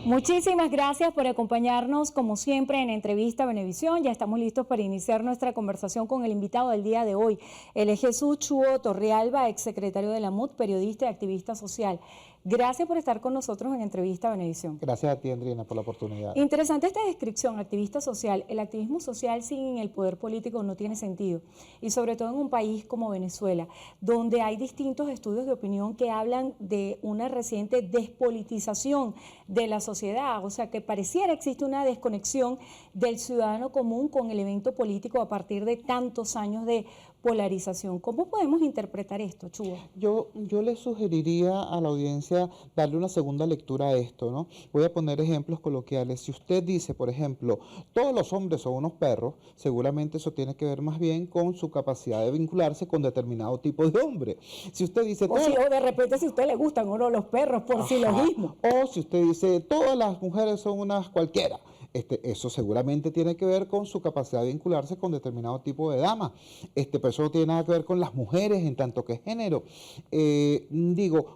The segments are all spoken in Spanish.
Muchísimas gracias por acompañarnos, como siempre, en Entrevista Venevisión. Ya estamos listos para iniciar nuestra conversación con el invitado del día de hoy. Él es Jesús Chuo Torrealba, exsecretario de la MUT, periodista y activista social. Gracias por estar con nosotros en Entrevista Venevisión. Gracias a ti, Andrina, por la oportunidad. Interesante esta descripción, activista social. El activismo social sin el poder político no tiene sentido. Y sobre todo en un país como Venezuela, donde hay distintos estudios de opinión que hablan de una reciente despolitización de la sociedad. O sea, que pareciera existe una desconexión del ciudadano común con el evento político a partir de tantos años de polarización. ¿Cómo podemos interpretar esto, Chuo? Yo le sugeriría a la audiencia darle una segunda lectura a esto, ¿no? Voy a poner ejemplos coloquiales. Si usted dice, por ejemplo, todos los hombres son unos perros, seguramente eso tiene que ver más bien con su capacidad de vincularse con determinado tipo de hombre. Si usted dice... O de repente si a usted le gustan o no los perros por silogismo. O si usted dice, todas las mujeres son unas cualquiera. Eso seguramente tiene que ver con su capacidad de vincularse con determinado tipo de dama. Pero eso no tiene nada que ver con las mujeres en tanto que género.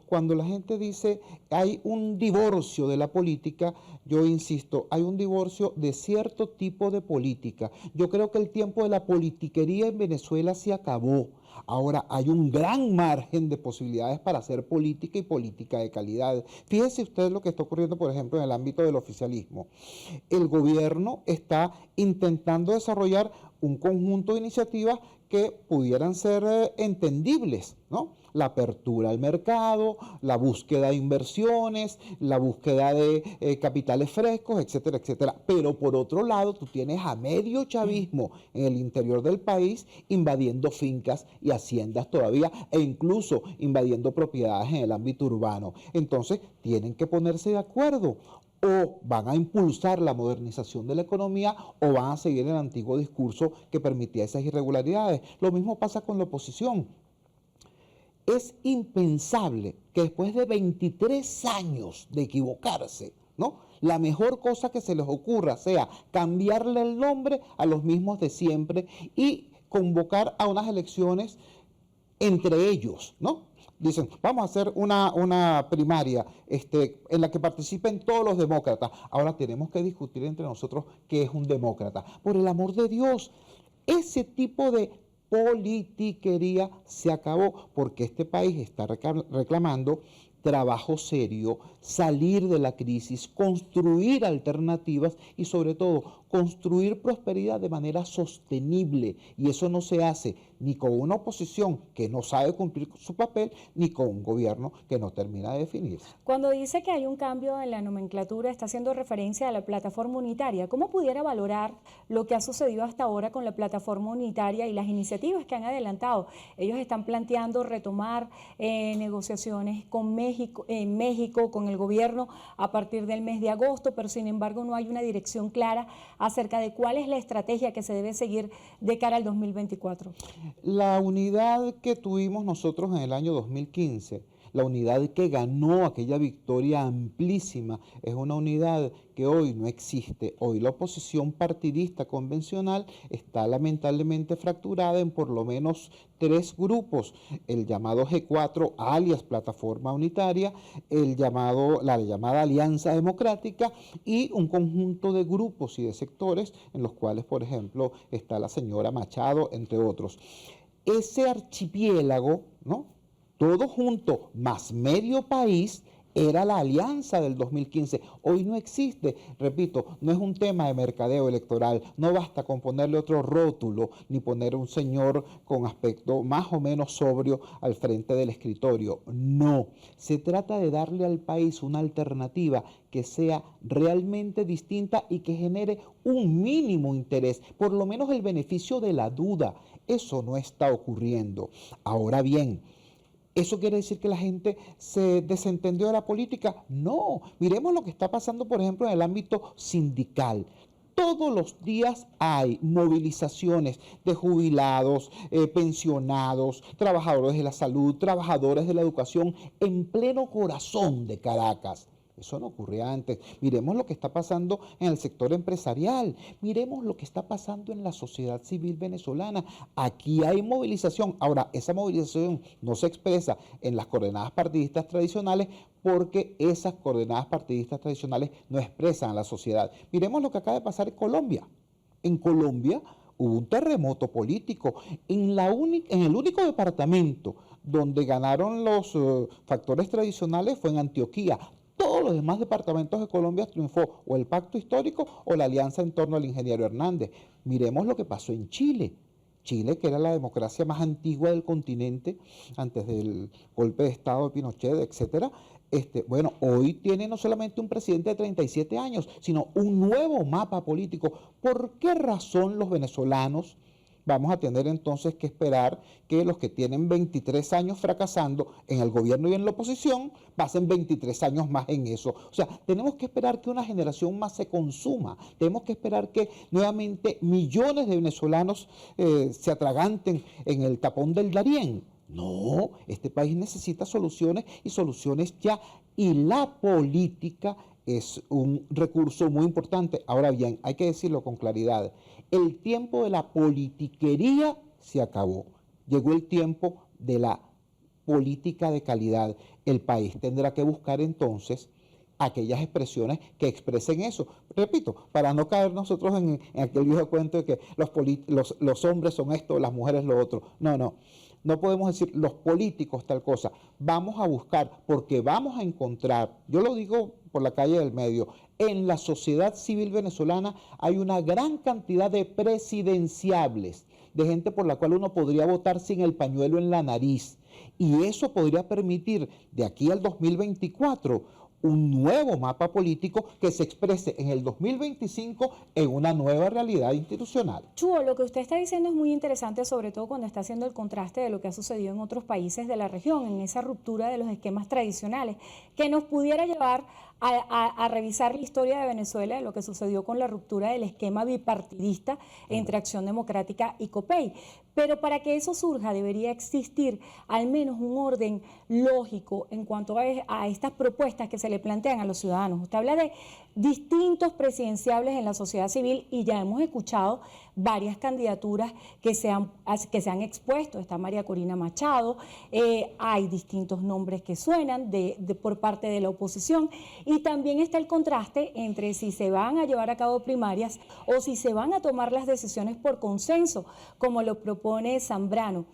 Cuando la gente dice hay un divorcio de la política, yo insisto, hay un divorcio de cierto tipo de política. Yo creo que el tiempo de la politiquería en Venezuela se acabó. Ahora hay un gran margen de posibilidades para hacer política y política de calidad. Fíjese usted lo que está ocurriendo, por ejemplo, en el ámbito del oficialismo. El gobierno está intentando desarrollar un conjunto de iniciativas que pudieran ser entendibles, ¿no? La apertura al mercado, la búsqueda de inversiones, la búsqueda de capitales frescos, etcétera, etcétera. Pero por otro lado, tú tienes a medio chavismo en el interior del país invadiendo fincas y haciendas todavía e incluso invadiendo propiedades en el ámbito urbano. Entonces, tienen que ponerse de acuerdo. O van a impulsar la modernización de la economía o van a seguir el antiguo discurso que permitía esas irregularidades. Lo mismo pasa con la oposición. Es impensable que después de 23 años de equivocarse, ¿no?, la mejor cosa que se les ocurra sea cambiarle el nombre a los mismos de siempre y convocar a unas elecciones entre ellos, ¿no? Dicen, vamos a hacer una primaria en la que participen todos los demócratas. Ahora tenemos que discutir entre nosotros qué es un demócrata. Por el amor de Dios, ese tipo de politiquería se acabó porque este país está reclamando trabajo serio, salir de la crisis, construir alternativas y sobre todo construir prosperidad de manera sostenible. Y eso no se hace ni con una oposición que no sabe cumplir su papel, ni con un gobierno que no termina de definirse. Cuando dice que hay un cambio en la nomenclatura, está haciendo referencia a la plataforma unitaria. ¿Cómo pudiera valorar lo que ha sucedido hasta ahora con la plataforma unitaria y las iniciativas que han adelantado? Ellos están planteando retomar negociaciones con México, con el gobierno a partir del mes de agosto, pero sin embargo no hay una dirección clara acerca de cuál es la estrategia que se debe seguir de cara al 2024. La unidad que tuvimos nosotros en el año 2015, la unidad que ganó aquella victoria amplísima, es una unidad que hoy no existe. Hoy la oposición partidista convencional está lamentablemente fracturada en por lo menos 3 grupos: el llamado G4, alias Plataforma Unitaria, la llamada Alianza Democrática y un conjunto de grupos y de sectores en los cuales, por ejemplo, está la señora Machado, entre otros. Ese archipiélago, ¿no?, todo junto, más medio país, era la alianza del 2015. Hoy no existe. Repito, no es un tema de mercadeo electoral. No basta con ponerle otro rótulo ni poner un señor con aspecto más o menos sobrio al frente del escritorio. No. Se trata de darle al país una alternativa que sea realmente distinta y que genere un mínimo interés, por lo menos el beneficio de la duda. Eso no está ocurriendo. Ahora bien, ¿eso quiere decir que la gente se desentendió de la política? No. Miremos lo que está pasando, por ejemplo, en el ámbito sindical. Todos los días hay movilizaciones de jubilados, pensionados, trabajadores de la salud, trabajadores de la educación, en pleno corazón de Caracas. Eso no ocurría antes. Miremos lo que está pasando en el sector empresarial. Miremos lo que está pasando en la sociedad civil venezolana. Aquí hay movilización. Ahora, esa movilización no se expresa en las coordenadas partidistas tradicionales porque esas coordenadas partidistas tradicionales no expresan a la sociedad. Miremos lo que acaba de pasar en Colombia. En Colombia hubo un terremoto político. En el único departamento donde ganaron los factores tradicionales fue en Antioquia. Todos los demás departamentos de Colombia triunfó o el pacto histórico o la alianza en torno al ingeniero Hernández. Miremos lo que pasó en Chile. Chile, que era la democracia más antigua del continente antes del golpe de Estado de Pinochet, etcétera. Bueno, hoy tiene no solamente un presidente de 37 años, sino un nuevo mapa político. ¿Por qué razón los venezolanos vamos a tener entonces que esperar que los que tienen 23 años fracasando en el gobierno y en la oposición pasen 23 años más en eso? O sea, tenemos que esperar que una generación más se consuma, tenemos que esperar que nuevamente millones de venezolanos se atraganten en el tapón del Darién. No, este país necesita soluciones y soluciones ya, y la política es un recurso muy importante. Ahora bien, hay que decirlo con claridad, el tiempo de la politiquería se acabó, llegó el tiempo de la política de calidad. El país tendrá que buscar entonces aquellas expresiones que expresen eso. Repito, para no caer nosotros en aquel viejo cuento de que los hombres son esto, las mujeres lo otro. No, no. No podemos decir los políticos tal cosa. Vamos a buscar, porque vamos a encontrar, yo lo digo por la calle del medio, en la sociedad civil venezolana hay una gran cantidad de presidenciables, de gente por la cual uno podría votar sin el pañuelo en la nariz. Y eso podría permitir de aquí al 2024 un nuevo mapa político que se exprese en el 2025 en una nueva realidad institucional. Chuo, lo que usted está diciendo es muy interesante, sobre todo cuando está haciendo el contraste de lo que ha sucedido en otros países de la región, en esa ruptura de los esquemas tradicionales, que nos pudiera llevar a revisar la historia de Venezuela, de lo que sucedió con la ruptura del esquema bipartidista entre Acción Democrática y COPEI. Pero para que eso surja debería existir al menos un orden lógico en cuanto a estas propuestas que se le plantean a los ciudadanos. Usted habla de distintos presidenciables en la sociedad civil y ya hemos escuchado varias candidaturas que se han expuesto. Está María Corina Machado, hay distintos nombres que suenan por parte de la oposición, y también está el contraste entre si se van a llevar a cabo primarias o si se van a tomar las decisiones por consenso, como lo propone Zambrano.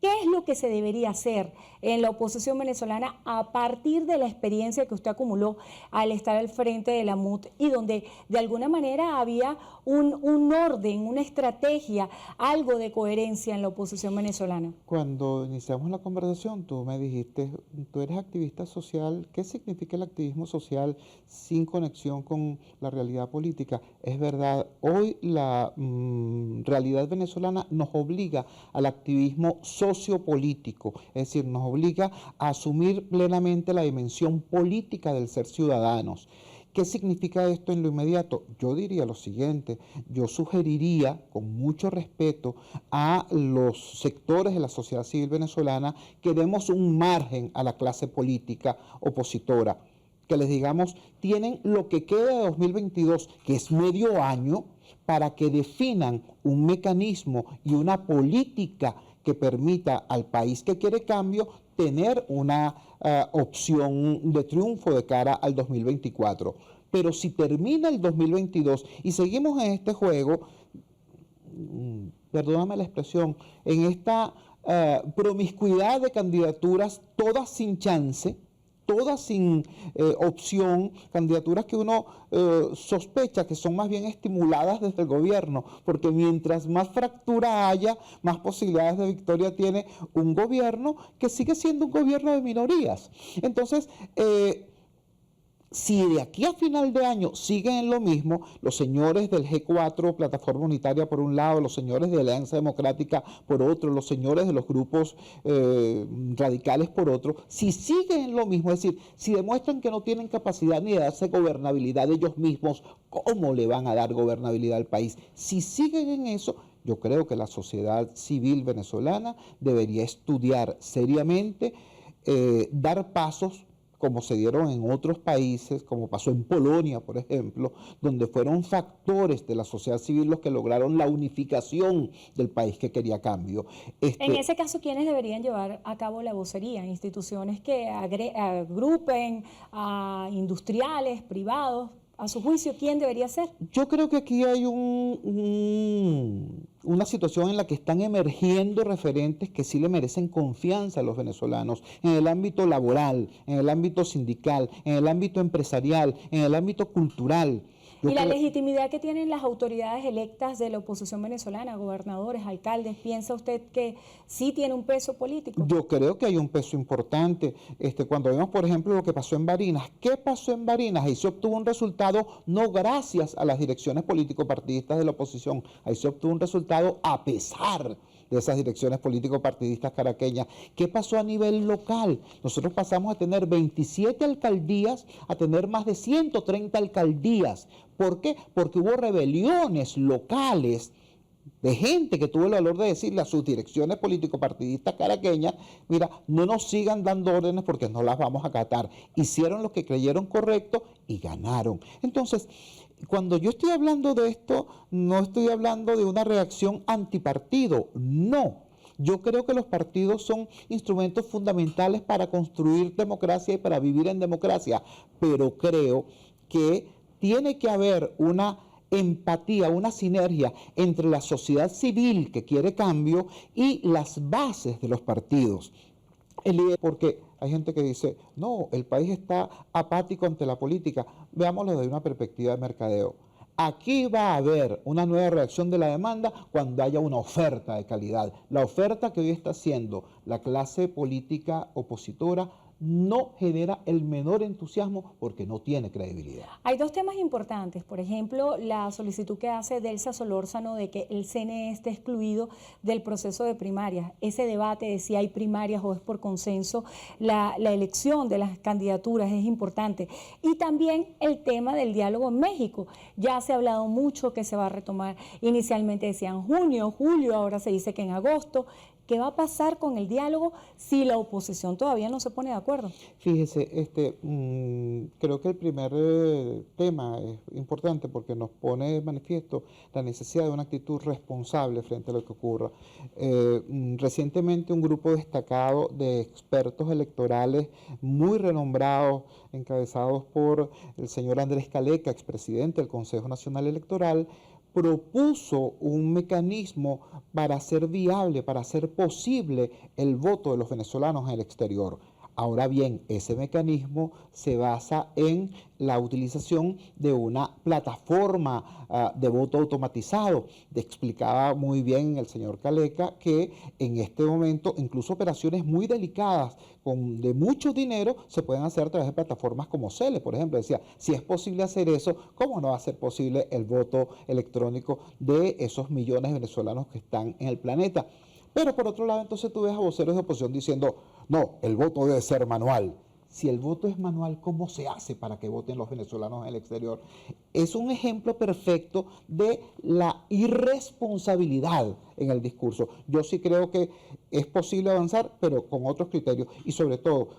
¿Qué es lo que se debería hacer en la oposición venezolana a partir de la experiencia que usted acumuló al estar al frente de la MUT y donde de alguna manera había un orden, una estrategia, algo de coherencia en la oposición venezolana? Cuando iniciamos la conversación, tú me dijiste, tú eres activista social. ¿Qué significa el activismo social sin conexión con la realidad política? Es verdad, hoy la realidad venezolana nos obliga al activismo sociopolítico, es decir, nos obliga a asumir plenamente la dimensión política del ser ciudadanos. ¿Qué significa esto en lo inmediato? Yo diría lo siguiente, yo sugeriría con mucho respeto a los sectores de la sociedad civil venezolana que demos un margen a la clase política opositora, que les digamos, tienen lo que queda de 2022, que es medio año, para que definan un mecanismo y una política que permita al país que quiere cambio tener una opción de triunfo de cara al 2024. Pero si termina el 2022 y seguimos en este juego, perdóname la expresión, en esta promiscuidad de candidaturas, todas sin chance, todas sin opción, candidaturas que uno sospecha que son más bien estimuladas desde el gobierno, porque mientras más fractura haya, más posibilidades de victoria tiene un gobierno que sigue siendo un gobierno de minorías. Entonces, si de aquí a final de año siguen en lo mismo, los señores del G4, Plataforma Unitaria por un lado, los señores de la Alianza Democrática por otro, los señores de los grupos radicales por otro, si siguen en lo mismo, es decir, si demuestran que no tienen capacidad ni de darse gobernabilidad de ellos mismos, ¿cómo le van a dar gobernabilidad al país? Si siguen en eso, yo creo que la sociedad civil venezolana debería estudiar seriamente, dar pasos como se dieron en otros países, como pasó en Polonia, por ejemplo, donde fueron factores de la sociedad civil los que lograron la unificación del país que quería cambio. En ese caso, ¿quiénes deberían llevar a cabo la vocería? Instituciones que agrupen a industriales, privados. A su juicio, ¿quién debería ser? Yo creo que aquí hay una situación en la que están emergiendo referentes que sí le merecen confianza a los venezolanos en el ámbito laboral, en el ámbito sindical, en el ámbito empresarial, en el ámbito cultural. ¿Y la legitimidad que tienen las autoridades electas de la oposición venezolana, gobernadores, alcaldes, piensa usted que sí tiene un peso político? Yo creo que hay un peso importante. Cuando vemos, por ejemplo, lo que pasó en Barinas, ¿qué pasó en Barinas? Ahí se obtuvo un resultado no gracias a las direcciones político-partidistas de la oposición, ahí se obtuvo un resultado a pesar de esas direcciones político-partidistas caraqueñas. ¿Qué pasó a nivel local? Nosotros pasamos a tener 27 alcaldías a tener más de 130 alcaldías. ¿Por qué? Porque hubo rebeliones locales de gente que tuvo el valor de decirle a sus direcciones político-partidistas caraqueñas, mira, no nos sigan dando órdenes porque no las vamos a acatar. Hicieron lo que creyeron correcto y ganaron. Entonces, cuando yo estoy hablando de esto, no estoy hablando de una reacción antipartido, no. Yo creo que los partidos son instrumentos fundamentales para construir democracia y para vivir en democracia, pero creo que tiene que haber una empatía, una sinergia entre la sociedad civil que quiere cambio y las bases de los partidos. Porque hay gente que dice, no, el país está apático ante la política. Veámoslo desde una perspectiva de mercadeo. Aquí va a haber una nueva reacción de la demanda cuando haya una oferta de calidad. La oferta que hoy está haciendo la clase política opositora no genera el menor entusiasmo porque no tiene credibilidad. Hay dos temas importantes, por ejemplo, la solicitud que hace Delsa Solórzano de que el CNE esté excluido del proceso de primarias. Ese debate de si hay primarias o es por consenso, la elección de las candidaturas es importante. Y también el tema del diálogo en México. Ya se ha hablado mucho que se va a retomar. Inicialmente decían junio, julio, ahora se dice que en agosto. ¿Qué va a pasar con el diálogo si la oposición todavía no se pone de acuerdo? Fíjese, creo que el primer tema es importante porque nos pone de manifiesto la necesidad de una actitud responsable frente a lo que ocurra. Recientemente un grupo destacado de expertos electorales muy renombrados, encabezados por el señor Andrés Caleca, expresidente del Consejo Nacional Electoral, propuso un mecanismo para hacer viable, para hacer posible el voto de los venezolanos en el exterior. Ahora bien, ese mecanismo se basa en la utilización de una plataforma de voto automatizado. Explicaba muy bien el señor Caleca que en este momento incluso operaciones muy delicadas de mucho dinero se pueden hacer a través de plataformas como Cele, por ejemplo. Decía, si es posible hacer eso, ¿cómo no va a ser posible el voto electrónico de esos millones de venezolanos que están en el planeta? Pero por otro lado, entonces tú ves a voceros de oposición diciendo, no, el voto debe ser manual. Si el voto es manual, ¿cómo se hace para que voten los venezolanos en el exterior? Es un ejemplo perfecto de la irresponsabilidad en el discurso. Yo sí creo que es posible avanzar, pero con otros criterios y sobre todo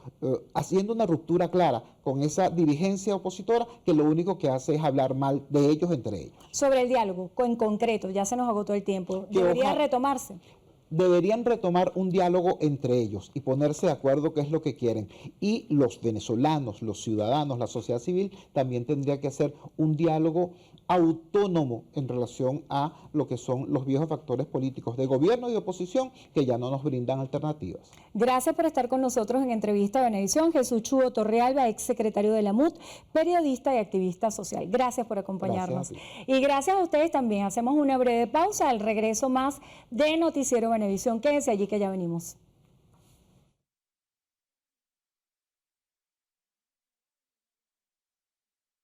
haciendo una ruptura clara con esa dirigencia opositora que lo único que hace es hablar mal de ellos entre ellos. Sobre el diálogo, en concreto, ya se nos agotó el tiempo, ¿debería retomarse? Deberían retomar un diálogo entre ellos y ponerse de acuerdo qué es lo que quieren. Y los venezolanos, los ciudadanos, la sociedad civil también tendría que hacer un diálogo autónomo en relación a lo que son los viejos factores políticos de gobierno y de oposición que ya no nos brindan alternativas. Gracias por estar con nosotros en Entrevista a Venevisión. Jesús Chuo Torrealba, ex secretario de la MUT, periodista y activista social. Gracias por acompañarnos. Y gracias a ustedes también. Hacemos una breve pausa. Al regreso más de Noticiero Venevisión. Quédense allí que ya venimos.